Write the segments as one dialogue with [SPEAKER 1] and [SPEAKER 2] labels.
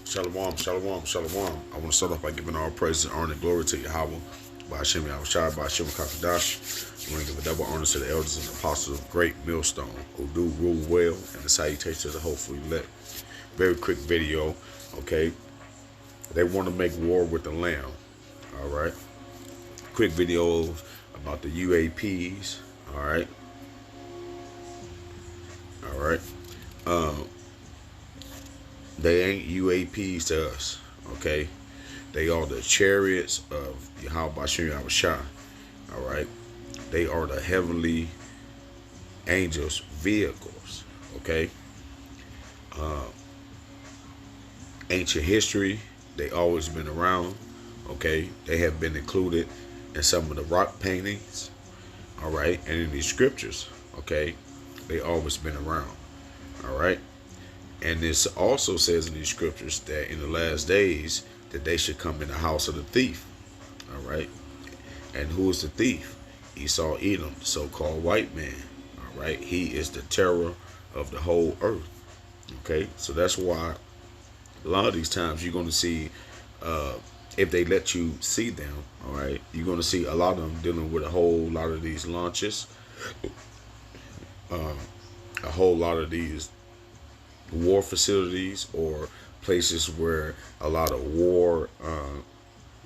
[SPEAKER 1] Shalom, shalom, shalom. I want to start off by giving all praise and honor and glory to Yahweh, by Hashem Yahushua, by Hashem Kakadash. I want to give a double honor to the elders and apostles of Great Millstone, who do rule well, and the salutation to the hopeful elect. Very quick video, okay? They want to make war with the Lamb, all right? Quick video about the UAPs, all right? All right? They ain't UAPs to us, okay? They are the chariots of Yahweh Bashem Yahushua, all right? They are the heavenly angels' vehicles, okay? Ancient history, they always been around, okay? They have been included in some of the rock paintings, all right? And in these scriptures, okay? They always been around, all right? And this also says in these scriptures that in the last days that they should come in the house of the thief. All right. And who is the thief? Esau Edom, the so-called white man. All right. He is the terror of the whole earth. Okay. So that's why a lot of these times you're going to see, if they let you see them, all right, you're going to see a lot of them dealing with a whole lot of these launches, a whole lot of these war facilities or places where a lot of war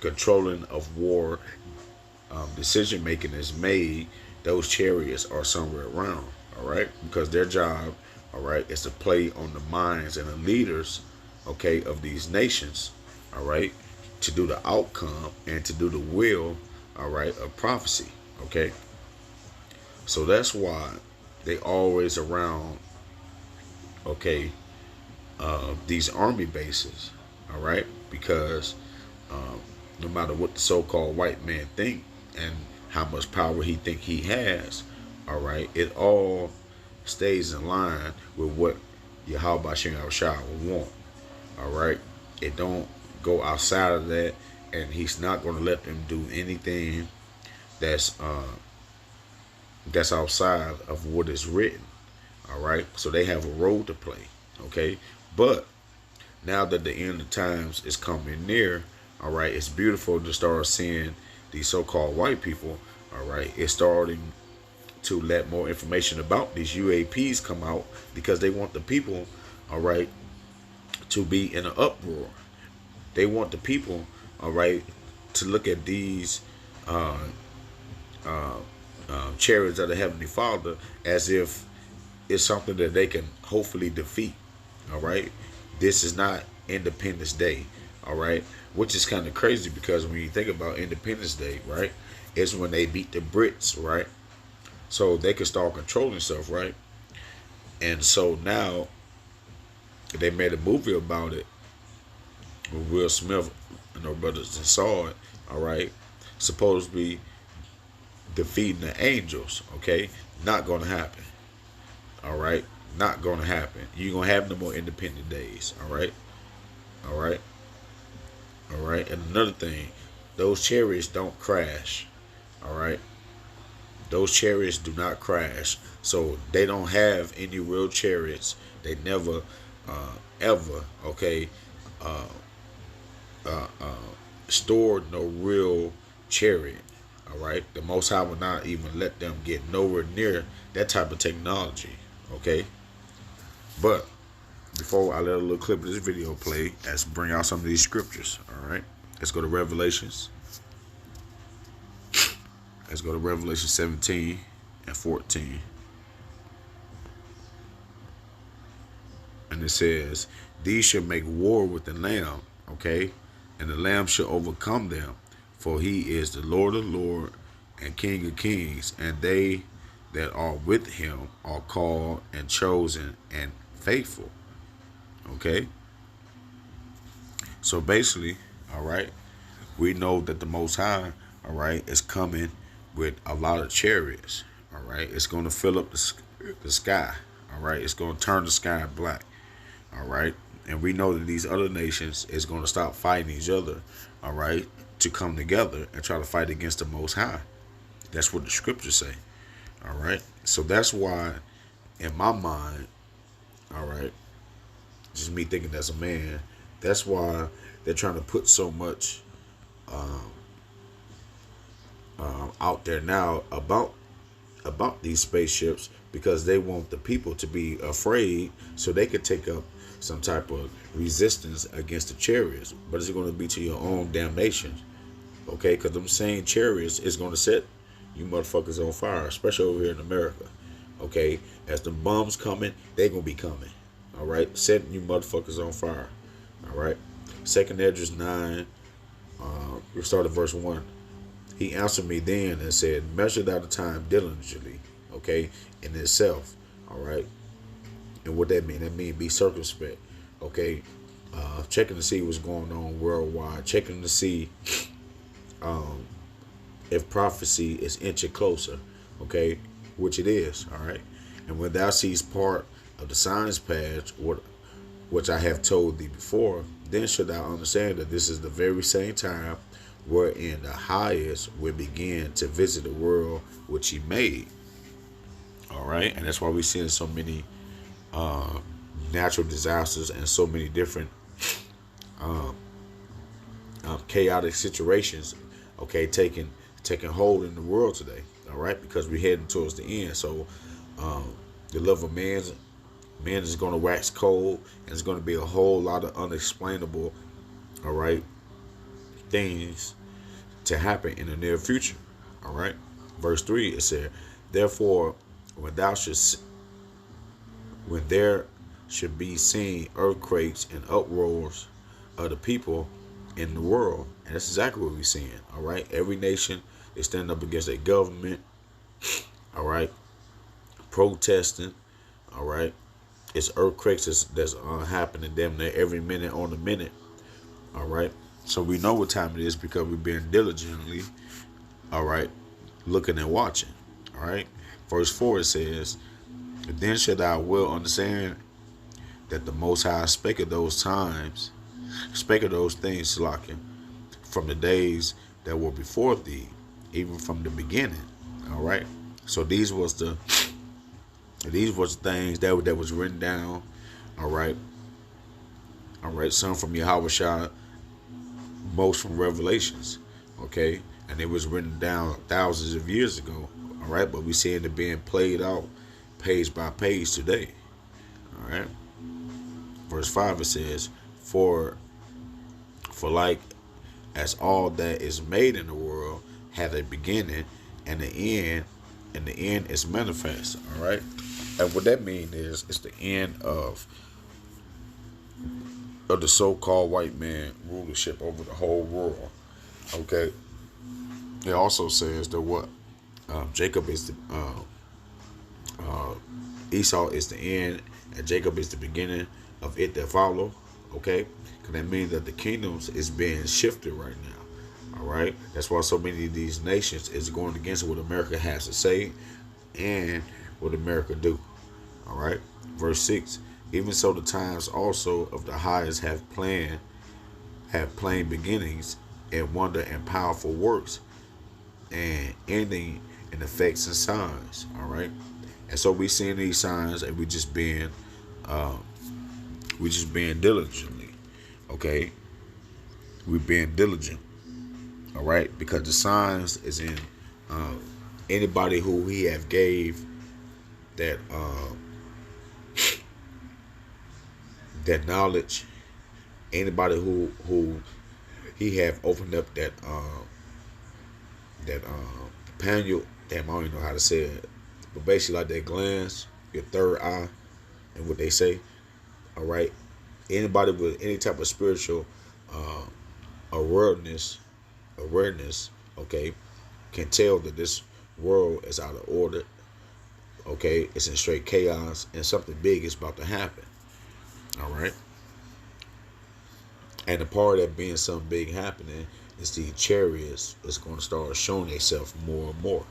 [SPEAKER 1] controlling of war decision making is made. Those chariots are somewhere around, all right, because their job, all right, is to play on the minds and the leaders, okay, of these nations, all right, to do the outcome and to do the will, all right, of prophecy, okay. So that's why they always around, okay, these army bases, all right, because no matter what the so-called white man think and how much power he think he has, all right, it all stays in line with what Yahweh Bashem Yahushua will want, all right. It don't go outside of that, and he's not going to let them do anything that's outside of what is written, all right. So they have a role to play, okay. But now that the end of times is coming near, all right, it's beautiful to start seeing these so-called white people, all right, it's starting to let more information about these UAPs come out because they want the people, all right, to be in an uproar. They want the people, all right, to look at these chariots of the Heavenly Father as if it's something that they can hopefully defeat. All right, this is not Independence Day, all right, which is kind of crazy because when you think about Independence Day, right, it's when they beat the Brits, right, so they could start controlling stuff, right, and so now they made a movie about it with Will Smith and her brothers and saw it, all right, supposed to be defeating the angels, okay, not gonna happen, all right. Not gonna happen. You're gonna have no more independent days. All right, all right, all right. And another thing, those chariots don't crash. All right, those chariots do not crash. So they don't have any real chariots. They never, ever, okay, uh, stored no real chariot. All right, the Most High will not even let them get nowhere near that type of technology. Okay. But before I let a little clip of this video play, let's bring out some of these scriptures. All right, let's go to Revelations. Let's go to Revelation 17 and 14. And it says, these shall make war with the Lamb, okay? And the Lamb shall overcome them, for he is the Lord of lords and King of kings, and they that are with him are called and chosen and faithful. Okay, so basically, all right, we know that the Most High, all right, is coming with a lot of chariots. All right, it's going to fill up the sky. All right, it's going to turn the sky black. All right, and we know that these other nations is going to stop fighting each other. All right, to come together and try to fight against the Most High. That's what the scriptures say. All right, so that's why, in my mind, all right, just me thinking as a man, That's why they're trying to put so much out there now about these spaceships, because they want the people to be afraid so they could take up some type of resistance against the chariots. But it's going to be to your own damnation, okay? Because them same chariots is going to set you motherfuckers on fire, especially over here in America, okay? As the bombs coming, they going to be coming, all right? Setting you motherfuckers on fire, all right? 2nd Esdras 9, we start at verse 1. He answered me then and said, measure thou the time diligently, okay, in itself, all right? And what that mean? That mean be circumspect, okay? Checking to see what's going on worldwide, checking to see if prophecy is inching closer, okay, which it is, all right? And when thou seest part of the signs past, which I have told thee before, then shalt thou understand that this is the very same time wherein the highest will begin to visit the world which he made. All right, and that's why we're seeing so many natural disasters and so many different chaotic situations, okay, taking hold in the world today. All right, because we're heading towards the end. So the love of man is going to wax cold, and it's going to be a whole lot of unexplainable, all right, things to happen in the near future. All right, verse 3, it said, therefore when there should be seen earthquakes and uproars of the people in the world. And that's exactly what we're seeing. All right, every nation is standing up against a government, all right, protesting, all right. It's earthquakes that's happening damn near every minute on the minute, all right. So we know what time it is because we've been diligently, all right, looking and watching, all right. Verse 4, it says, then shall thou well understand that the Most High spake of those things, Salakia, from the days that were before thee, even from the beginning, all right. So these was the things that was written down, all right. Some from Yahushua, most from Revelations, okay, and it was written down thousands of years ago, all right, but we seeing it being played out page by page today, all right. Verse 5, it says, for like as all that is made in the world hath a beginning and the end, and the end is manifest, all right. And what that means is it's the end of the so-called white man rulership over the whole world, okay. It also says that what Jacob is the Esau is the end, and Jacob is the beginning of it that follow, okay. Because that means that the kingdoms is being shifted right now, all right. That's why so many of these nations is going against what America has to say and what America do, all right. Verse 6, even so the times also of the highest have plain beginnings and wonder and powerful works, and ending in effects and signs, all right. And so we seeing these signs, and we just being diligently, okay. We being diligent, all right, because the signs is in anybody who he have gave that that knowledge, anybody who he have opened up that panel, damn, I don't even know how to say it, but basically like that glance, your third eye, and what they say, all right. Anybody with any type of spiritual awareness, okay, can tell that this world is out of order, okay. It's in straight chaos, and something big is about to happen, all right. And the part of that being something big happening is the chariots is going to start showing themselves more and more.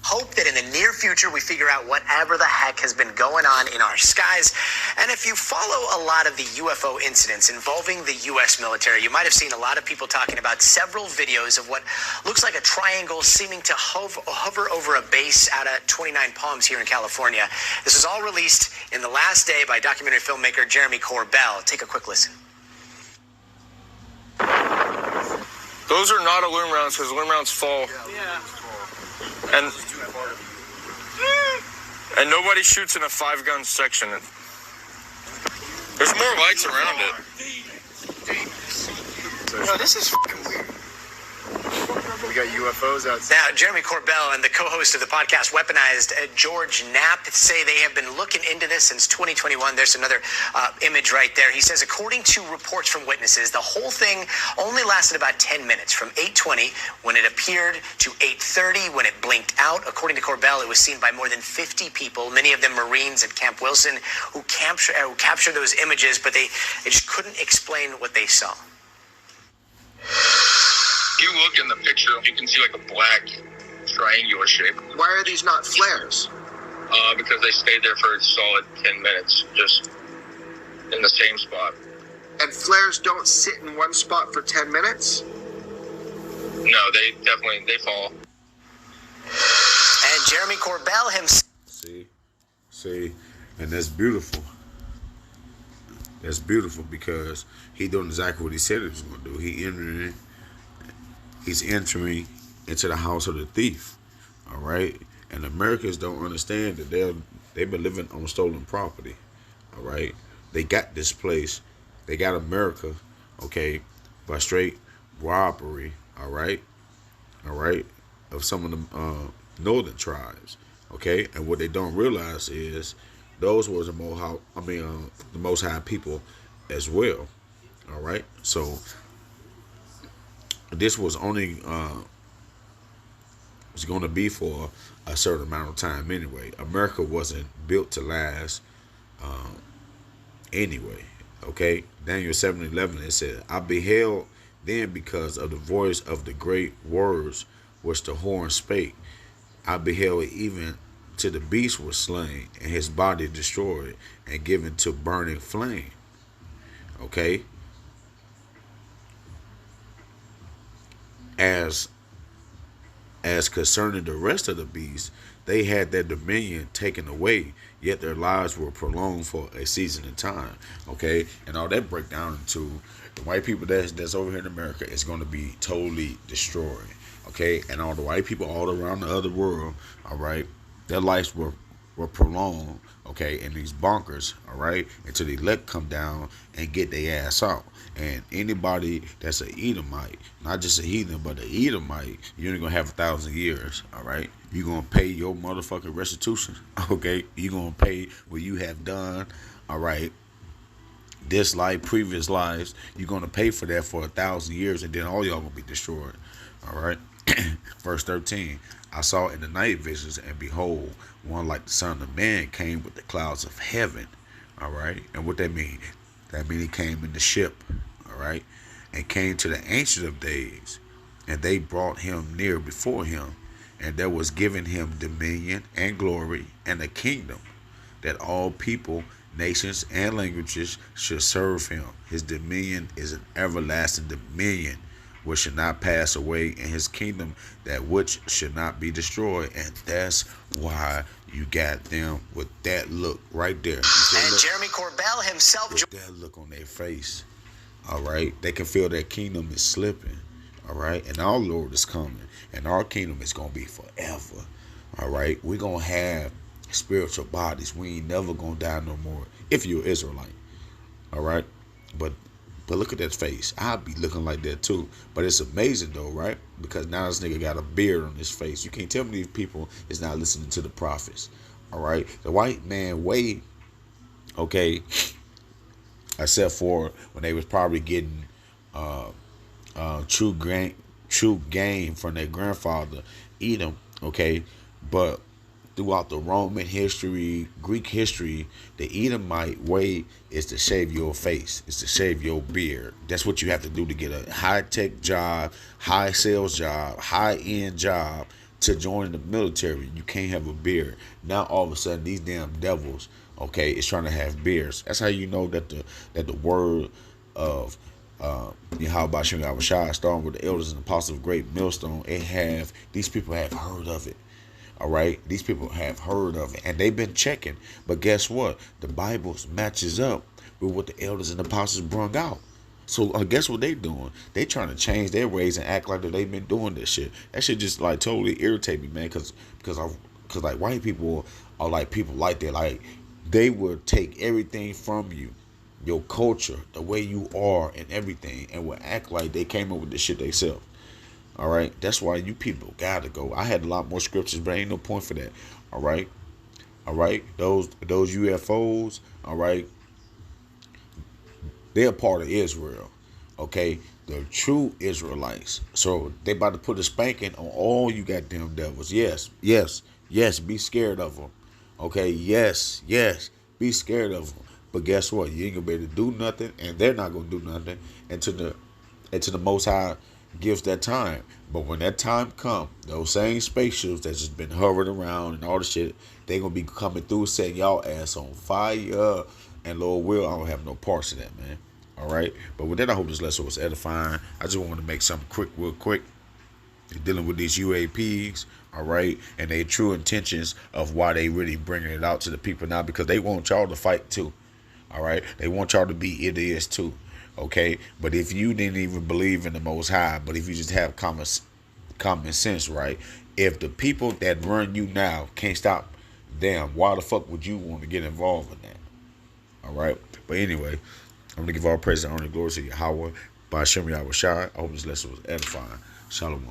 [SPEAKER 2] Hope that in the near future future. We figure out whatever the heck has been going on in our skies. And if you follow a lot of the UFO incidents involving the U.S. military, you might have seen a lot of people talking about several videos of what looks like a triangle seeming to hover over a base out at 29 Palms here in California. This was all released in the last day by documentary filmmaker Jeremy Corbell. Take a quick listen.
[SPEAKER 3] Those are not aluminum rounds because aluminum rounds fall.
[SPEAKER 2] Yeah.
[SPEAKER 3] And nobody shoots in a 5-gun section. There's more lights around it.
[SPEAKER 2] No, this is fucking weird.
[SPEAKER 4] We got UFOs outside.
[SPEAKER 2] Now, Jeremy Corbell and the co-host of the podcast Weaponized, George Knapp, say they have been looking into this since 2021. There's another image right there. He says, according to reports from witnesses, the whole thing only lasted about 10 minutes, from 8:20 when it appeared to 8:30 when it blinked out. According to Corbell, it was seen by more than 50 people, many of them Marines at Camp Wilson, who captured those images, but they just couldn't explain what they saw.
[SPEAKER 3] If you look in the picture, you can see like a black triangular shape.
[SPEAKER 4] Why are these not flares?
[SPEAKER 3] Because they stayed there for a solid 10 minutes, just in the same spot.
[SPEAKER 4] And flares don't sit in one spot for 10 minutes?
[SPEAKER 3] No, they fall.
[SPEAKER 2] And Jeremy Corbell himself.
[SPEAKER 1] See, and that's beautiful. That's beautiful because he doing exactly what he said he was going to do. He's entering into the house of the thief. All right, and Americans don't understand that they've been living on stolen property. All right, they got this place, they got America, okay, by straight robbery. All right, of some of the northern tribes. Okay, and what they don't realize is those was the Most High people as well. All right, so this was only was going to be for a certain amount of time anyway. America wasn't built to last anyway. Okay, Daniel 7:11, it said, I beheld then because of the voice of the great words which the horn spake. I beheld even till the beast was slain and his body destroyed and given to burning flame. Okay, as concerning the rest of the beasts, they had their dominion taken away, yet their lives were prolonged for a season of time. Okay, and all that break down into the white people that's over here in America is going to be totally destroyed. Okay, and all the white people all around the other world, all right, their lives were prolonged, okay, in these bunkers, all right, until the elect come down and get their ass out. And anybody that's an Edomite, not just a heathen, but an Edomite, you're only going to have 1,000 years, all right? You're going to pay your motherfucking restitution, okay? You're going to pay what you have done, all right? This life, previous lives, you're going to pay for that for 1,000 years, and then all y'all going to be destroyed, all right? Verse 13, I saw in the night visions, and behold, one like the Son of Man came with the clouds of heaven, all right? And what that mean? That means he came in the ship, all right, and came to the Ancient of Days, and they brought him near before him, and there was given him dominion and glory and a kingdom, that all people, nations, and languages should serve him. His dominion is an everlasting dominion, which should not pass away, and his kingdom that which should not be destroyed. And that's why you got them with that look right there.
[SPEAKER 2] And
[SPEAKER 1] look,
[SPEAKER 2] Jeremy Corbell himself.
[SPEAKER 1] with that look on their face, all right? They can feel their kingdom is slipping, all right? And our Lord is coming, and our kingdom is going to be forever, all right? We're going to have spiritual bodies. We ain't never going to die no more if you're an Israelite, all right? But look at that face. I'd be looking like that too. But it's amazing though, right? Because now this nigga got a beard on his face. You can't tell me these people is not listening to the prophets. All right? The white man way, okay, except for when they was probably getting true gain from their grandfather, Edom, okay? But throughout the Roman history, Greek history, the Edomite way is to shave your face. It's to shave your beard. That's what you have to do to get a high-tech job, high sales job, high-end job. to join the military, you can't have a beard. Now all of a sudden these damn devils, okay, is trying to have beards. That's how you know that the word of Yahweh Shem Yahweh Shai, starting with the elders and apostles of great millstone, these people have heard of it. All right, these people have heard of it, and they've been checking. But guess what? The Bible matches up with what the elders and apostles brung out. So guess what they doing? They trying to change their ways and act like that they've been doing this shit. That shit just like totally irritate me, man. Because like white people are like people like that. Like they will take everything from you, your culture, the way you are, and everything, and will act like they came up with this shit themselves. All right, that's why you people gotta go. I had a lot more scriptures, but ain't no point for that. All right, those UFOs. All right, they're part of Israel. Okay, the true Israelites. So they about to put a spanking on all you goddamn devils. Yes. Be scared of them. Okay, yes. Be scared of them. But guess what? You ain't gonna be able to do nothing, and they're not gonna do nothing until the Most High gives that time. But when that time come, those same spaceships that's just been hovering around and all the shit, they gonna be coming through setting y'all ass on fire. And Lord will, I don't have no parts of that, man. All right. But with that, I hope this lesson was edifying. I just wanted to make something real quick, dealing with these UAPs. All right, and their true intentions of why they really bringing it out to the people now, because they want y'all to fight too. All right, they want y'all to be idiots too. Okay, but if you didn't even believe in the Most High, but if you just have common sense, right? If the people that run you now can't stop them, why the fuck would you want to get involved in that? All right, but anyway, I'm gonna give all praise and honor and glory to Yahweh by Shem Yahweh Shai. I hope this lesson was edifying. Shalom.